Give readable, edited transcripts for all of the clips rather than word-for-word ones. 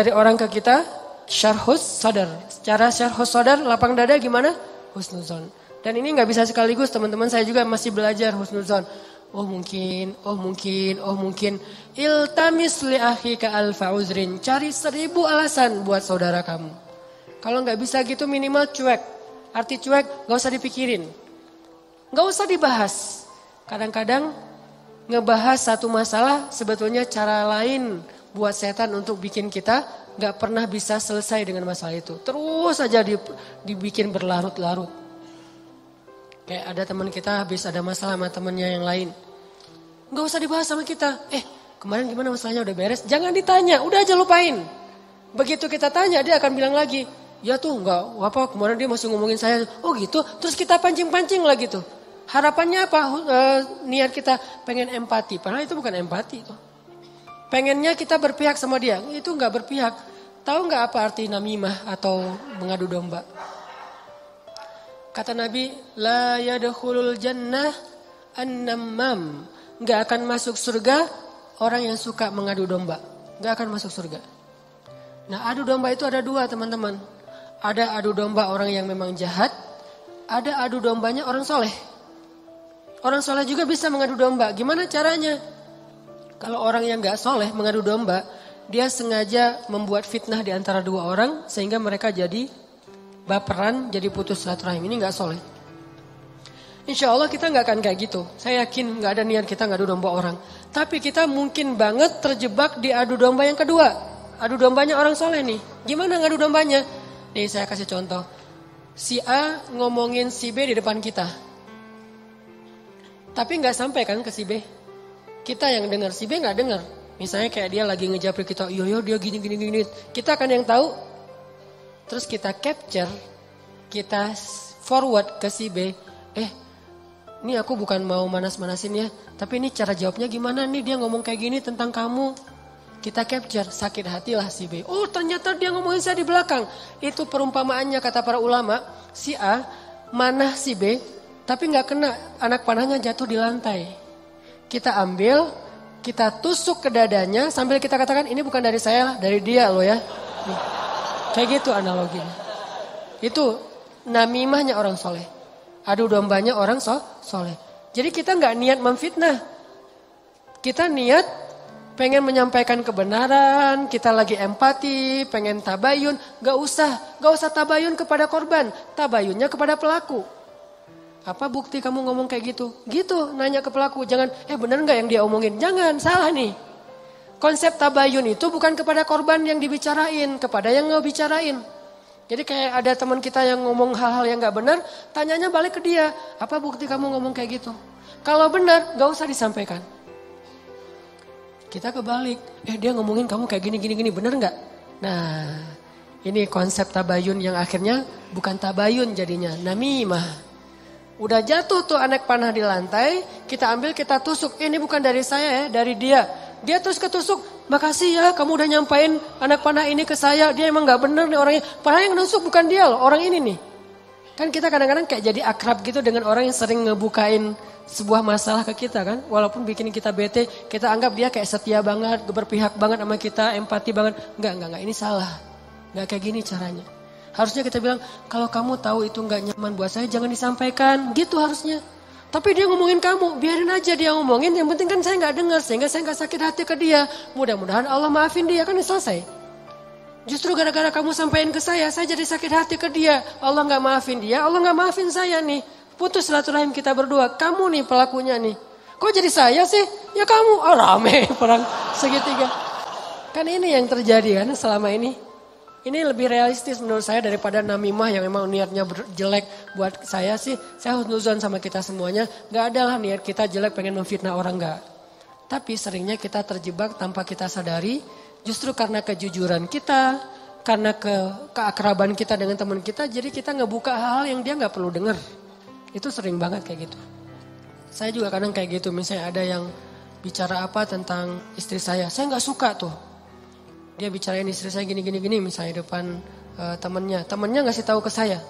Dari orang ke kita, syarhus sadar. Secara syarhus sadar, lapang dada gimana? Husnuzon. Dan ini nggak bisa sekaligus, teman-teman, saya juga masih belajar husnuzon. Oh mungkin. Iltamis li akhika alfa uzrin. Cari 1000 alasan buat saudara kamu. Kalau nggak bisa gitu minimal cuek. Arti cuek nggak usah dipikirin. Nggak usah dibahas. Kadang-kadang ngebahas satu masalah sebetulnya cara lain buat setan untuk bikin kita nggak pernah bisa selesai dengan masalah itu. Terus saja dibikin berlarut-larut. Kayak ada teman kita habis ada masalah sama temannya yang lain. Nggak usah dibahas sama kita. Kemarin gimana masalahnya, udah beres? Jangan ditanya, udah aja lupain. Begitu kita tanya dia akan bilang lagi, ya tuh nggak apa, kemarin dia masih ngomongin saya. Oh gitu, terus kita pancing-pancing lah gitu. Harapannya apa? Niat kita pengen empati, padahal itu bukan empati itu. Pengennya kita berpihak sama dia, itu nggak berpihak. Tahu nggak apa arti namimah atau mengadu domba? Kata Nabi, la yadkhulul jannah an-nammam. Nggak akan masuk surga orang yang suka mengadu domba. Nggak akan masuk surga. Nah, adu domba itu ada 2, teman-teman. Ada adu domba orang yang memang jahat, ada adu dombanya orang soleh. Orang soleh juga bisa mengadu domba. Gimana caranya? Kalau orang yang nggak soleh mengadu domba, dia sengaja membuat fitnah di antara 2 orang sehingga mereka jadi baperan, jadi putus silaturahim. Ini nggak soleh. Insya Allah kita nggak akan kayak gitu. Saya yakin nggak ada niat kita ngadu domba orang. Tapi kita mungkin banget terjebak di adu domba yang kedua. Adu dombanya orang soleh nih. Gimana ngadu dombanya? Nih saya kasih contoh. Si A ngomongin si B di depan kita. Tapi nggak sampai kan ke si B. Kita yang dengar, si B nggak dengar. Misalnya kayak dia lagi ngejapri kita, yo dia gini. Kita kan yang tahu. Terus kita capture, kita forward ke si B. Ini aku bukan mau manas-manasin ya, tapi ini cara jawabnya gimana nih, dia ngomong kayak gini tentang kamu. Kita capture, sakit hatilah si B. Oh ternyata dia ngomongin saya di belakang. Itu perumpamaannya kata para ulama, si A manah si B, tapi gak kena, anak panahnya jatuh di lantai. Kita ambil, kita tusuk ke dadanya sambil kita katakan ini bukan dari saya, dari dia loh ya. Nih. Kayak gitu analoginya. Itu namimahnya orang soleh. Adu dombanya orang soleh. Jadi kita nggak niat memfitnah. Kita niat pengen menyampaikan kebenaran. Kita lagi empati, pengen tabayun. Gak usah tabayun kepada korban. Tabayunnya kepada pelaku. Apa bukti kamu ngomong kayak gitu? Gitu, nanya ke pelaku. Jangan, bener nggak yang dia omongin? Jangan, salah nih. Konsep tabayun itu bukan kepada korban yang dibicarain, kepada yang ngebicarain. Jadi kayak ada teman kita yang ngomong hal-hal yang gak benar, tanyanya balik ke dia. Apa bukti kamu ngomong kayak gitu? Kalau benar, gak usah disampaikan. Kita kebalik, dia ngomongin kamu kayak gini, benar gak? Nah, ini konsep tabayun yang akhirnya bukan tabayun jadinya, namimah. Udah jatuh tuh anak panah di lantai, kita ambil, kita tusuk. Ini bukan dari saya ya, dari dia. Dia terus ketusuk, makasih ya kamu udah nyampain anak panah ini ke saya. Dia emang gak bener nih orangnya. Padahal yang nusuk bukan dia loh, orang ini nih. Kan kita kadang-kadang kayak jadi akrab gitu dengan orang yang sering ngebukain sebuah masalah ke kita kan. Walaupun bikin kita bete, kita anggap dia kayak setia banget, berpihak banget sama kita, empati banget. Enggak, ini salah. Enggak kayak gini caranya. Harusnya kita bilang, kalau kamu tahu itu gak nyaman buat saya, jangan disampaikan. Gitu harusnya. Tapi dia ngomongin kamu, biarin aja dia ngomongin. Yang penting kan saya gak dengar, sehingga saya gak sakit hati ke dia. Mudah-mudahan Allah maafin dia, kan selesai. Justru gara-gara kamu sampaikan ke saya jadi sakit hati ke dia. Allah gak maafin dia, Allah gak maafin saya nih. Putus silaturahim kita berdua, kamu nih pelakunya nih. Kok jadi saya sih? Ya kamu, rame perang segitiga. Kan ini yang terjadi kan selama ini. Ini lebih realistis menurut saya daripada namimah yang memang niatnya jelek buat saya sih. Saya husnuzon sama kita semuanya. Gak adalah niat kita jelek pengen memfitnah orang, gak. Tapi seringnya kita terjebak tanpa kita sadari. Justru karena kejujuran kita, karena keakraban kita dengan teman kita. Jadi kita ngebuka hal-hal yang dia gak perlu dengar. Itu sering banget kayak gitu. Saya juga kadang kayak gitu. Misalnya ada yang bicara apa tentang istri saya gak suka tuh. Dia bicarain istri saya gini misalnya depan temennya ngasih tahu ke saya.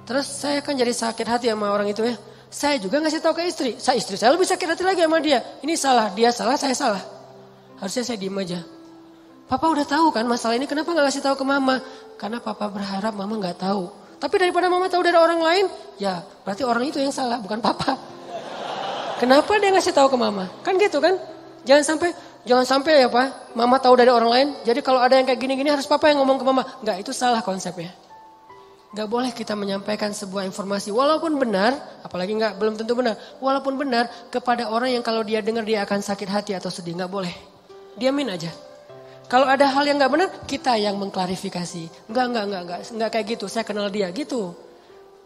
Terus saya kan jadi sakit hati sama orang itu ya. Saya juga ngasih tahu ke istri. Istri saya lebih sakit hati lagi sama dia. Ini salah, dia salah, saya salah. Harusnya saya diem aja. Papa udah tahu kan masalah ini, kenapa gak kasih tahu ke mama? Karena papa berharap mama gak tahu. Tapi daripada mama tahu dari orang lain, ya berarti orang itu yang salah, bukan papa. Kenapa dia ngasih tahu ke mama? Kan gitu kan? Jangan sampai ya Pak, mama tahu dari orang lain. Jadi kalau ada yang kayak gini-gini harus papa yang ngomong ke mama. Enggak, itu salah konsepnya. Enggak boleh kita menyampaikan sebuah informasi walaupun benar, apalagi belum tentu benar. Walaupun benar kepada orang yang kalau dia dengar dia akan sakit hati atau sedih, enggak boleh. Diamin aja. Kalau ada hal yang enggak benar, kita yang mengklarifikasi. Enggak kayak gitu, saya kenal dia gitu.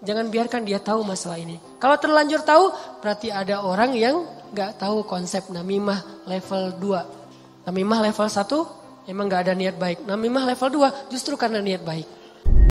Jangan biarkan dia tahu masalah ini. Kalau terlanjur tahu, berarti ada orang yang enggak tahu konsep namimah level 2. Namimah level 1, emang enggak ada niat baik. Namimah level 2, justru karena niat baik.